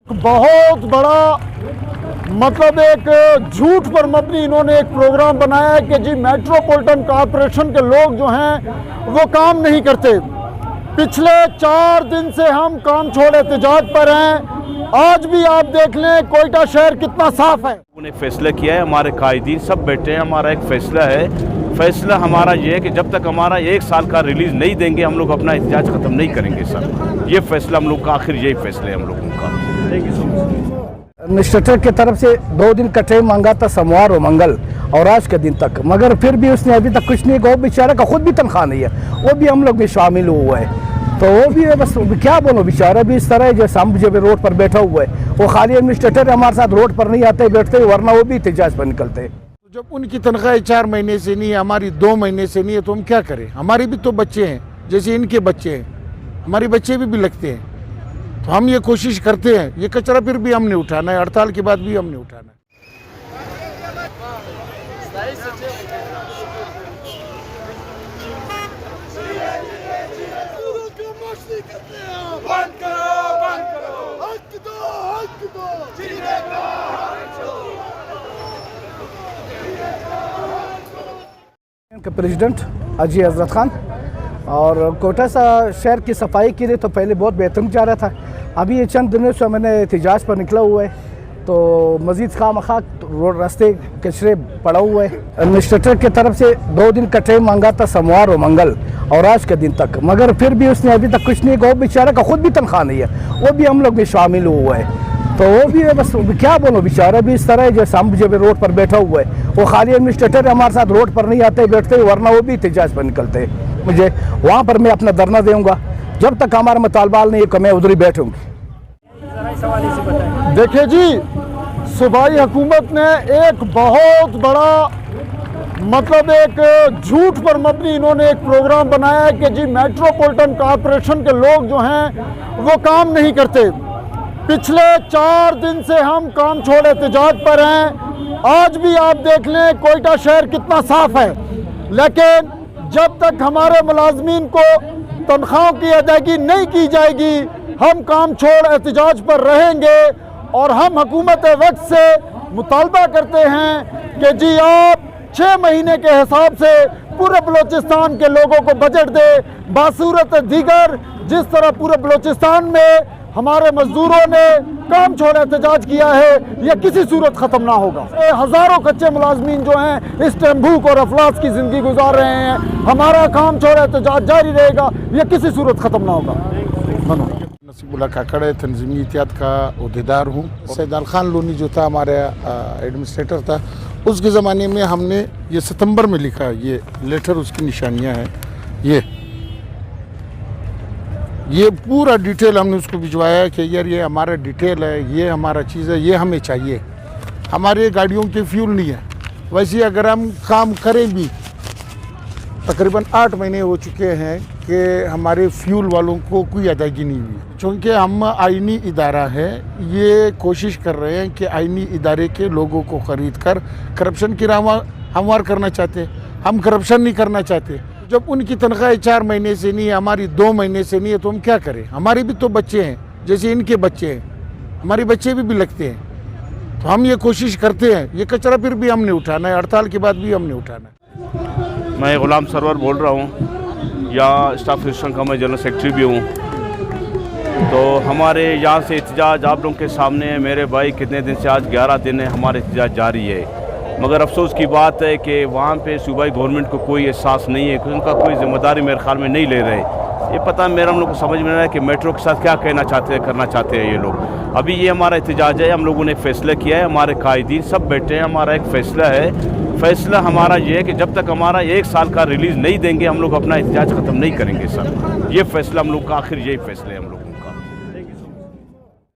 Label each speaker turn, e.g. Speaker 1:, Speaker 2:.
Speaker 1: बहुत बड़ा मतलब एक झूठ पर मबनी इन्होंने एक प्रोग्राम बनाया है कि जी मेट्रोपॉलिटन कॉरपोरेशन के लोग जो हैं वो काम नहीं करते। पिछले 4 दिन से हम काम छोड़ एहतजाज पर हैं। आज भी आप देख लें कोयटा शहर कितना साफ है।
Speaker 2: उन्हें फैसला किया है, हमारे कायदीन सब बैठे हैं, हमारा एक फैसला है। फैसला हमारा ये है कि जब तक हमारा 1 साल का रिलीज नहीं देंगे हम लोग अपना एहतजाज खत्म नहीं करेंगे सर। ये फैसला हम लोग का आखिर यही फैसला है हम लोगों का।
Speaker 3: एडमिनिस्ट्रेटर की तरफ से 2 दिन का टाइम मांगा था, सोमवार और मंगल और आज के दिन तक, मगर फिर भी उसने अभी तक कुछ नहीं कहा। बेचारा का खुद भी तनख्वाह नहीं है, वो भी हम लोग भी शामिल हुआ है। तो वो भी बस क्या बोलो, बेचारा भी इस तरह है जैसे हम जब रोड पर बैठा हुआ है। वो खाली एडमिनिस्ट्रेटर हमारे साथ रोड पर नहीं आते बैठते, वरना वो भी एहतजाज पर निकलते हैं।
Speaker 1: जब उनकी तनख्वाह 4 महीने से नहीं है, हमारी 2 महीने से नहीं है, तो हम क्या करें? हमारे भी तो बच्चे हैं, जैसे इनके बच्चे हैं, हमारे बच्चे भी लगते हैं। तो हम ये कोशिश करते हैं, ये कचरा फिर भी हमने उठाना है, हड़ताल के बाद भी हमने उठाना है।
Speaker 3: प्रेसिडेंट अजी हजरत खान और कोयटा शहर की सफाई के लिए तो पहले बहुत बेहतरीन जा रहा था। अभी ये चंद दिनों से मैंने एहतजाज पर निकला हुआ है, तो मज़ीद खामखा रोड रास्ते कचरे पड़ा हुआ है। एडमिनिस्ट्रेटर की तरफ से 2 दिन का टाइम मांगा था, सोमवार और मंगल और आज के दिन तक, मगर फिर भी उसने अभी तक कुछ नहीं कहा। बेचारा का खुद भी तनख्वाह नहीं है, वो भी हम लोग भी शामिल हुआ है। तो वो भी बस क्या बोलो, बेचारा भी इस तरह है जैसे हम जब रोड पर बैठा हुआ है। वो खाली एडमिनिस्ट्रेटर हमारे साथ रोड पर नहीं आते बैठते, वरना वो भी एहतजाज पर निकलते हैं। मुझे वहाँ पर मैं अपना धरना दूंगा जब तक हमारा मुतालबा नहीं है, मैं उधर ही बैठूंगी।
Speaker 1: देखिए जी, सूबाई हुकूमत ने एक बहुत बड़ा मतलब एक झूठ पर मबनी इन्होंने एक प्रोग्राम बनाया है कि जी मेट्रोपॉलिटन कॉरपोरेशन के लोग जो हैं वो काम नहीं करते। पिछले 4 दिन से हम काम छोड़ एहतजाज पर हैं। आज भी आप देख लें कोयटा शहर कितना साफ है, लेकिन जब तक हमारे मुलाजमीन को तनख्वाहों की अदायगी नहीं की जाएगी हम काम छोड़ एहतजाज पर रहेंगे। और हम हुकूमत वक्त से मुतालबा करते हैं कि जी आप 6 महीने के हिसाब से पूरे बलोचिस्तान के लोगों को बजट दे। बासूरत दीगर जिस तरह पूरे बलोचिस्तान में हमारे मजदूरों ने काम छोड़ एहतजाज किया है, यह किसी सूरत ख़त्म ना होगा। हज़ारों कच्चे मुलाजमीन जो हैं इस टाइम भूख और अफलास की ज़िंदगी गुजार रहे हैं। हमारा काम छोड़ एहतजाज जारी रहेगा, यह किसी सूरत ख़त्म ना होगा। नसीबुल्लाह काकड़े तंजीमी एहतियात का अहदेदार हूँ। सैयद अल खान लोनी जो था हमारा एडमिनिस्ट्रेटर था, उसके ज़माने में हमने ये सितंबर में लिखा, ये लेटर उसकी निशानियाँ हैं। ये पूरा डिटेल हमने उसको भिजवाया कि यार ये हमारा डिटेल है, ये हमारा चीज़ है, ये हमें चाहिए। हमारे गाड़ियों के फ्यूल नहीं है। वैसे अगर हम काम करें भी, तकरीबन 8 महीने हो चुके हैं कि हमारे फ्यूल वालों को कोई अदायगी नहीं हुई। चूँकि हम आइनी इदारा है, ये कोशिश कर रहे हैं कि आइनी इदारे के लोगों को ख़रीद कर करप्शन की राह हमवार करना चाहते हैं। हम करप्शन नहीं करना चाहते। जब उनकी तनख्वाह 4 महीने से नहीं है, हमारी 2 महीने से नहीं है, तो हम क्या करें? हमारे भी तो बच्चे हैं, जैसे इनके बच्चे हैं, हमारे बच्चे भी लगते हैं। तो हम ये कोशिश करते हैं, ये कचरा फिर भी हमने उठाना है, हड़ताल के बाद भी हमने उठाना है।
Speaker 2: मैं गुलाम सरवर बोल रहा हूँ, या स्टाफ एसोसिएशन का मैं जनरल सेक्रेटरी भी हूँ। तो हमारे यहाँ से एहतजाज आप लोगों के सामने है। मेरे भाई कितने दिन से, आज 11 दिन है हमारे एहतजाज जारी है। मगर अफसोस की बात है कि वहाँ पे सूबाई गवर्नमेंट को कोई एहसास नहीं है, उनका कोई जिम्मेदारी मेरे ख्याल में नहीं ले रहे। ये पता मेरा हम लोग को समझ में नहीं है कि मेट्रो के साथ क्या कहना चाहते हैं, करना चाहते हैं ये लोग। अभी ये हमारा एहतजाज है, हम लोगों ने फैसला किया है, हमारे कायदीन सब बैठे हैं, हमारा एक फ़ैसला है। फैसला हमारा ये है कि जब तक हमारा 1 साल का रिलीज़ नहीं देंगे हम लोग अपना एहतजाज ख़त्म नहीं करेंगे सर। ये फैसला हम लोग का आखिर यही फैसला है हम लोग।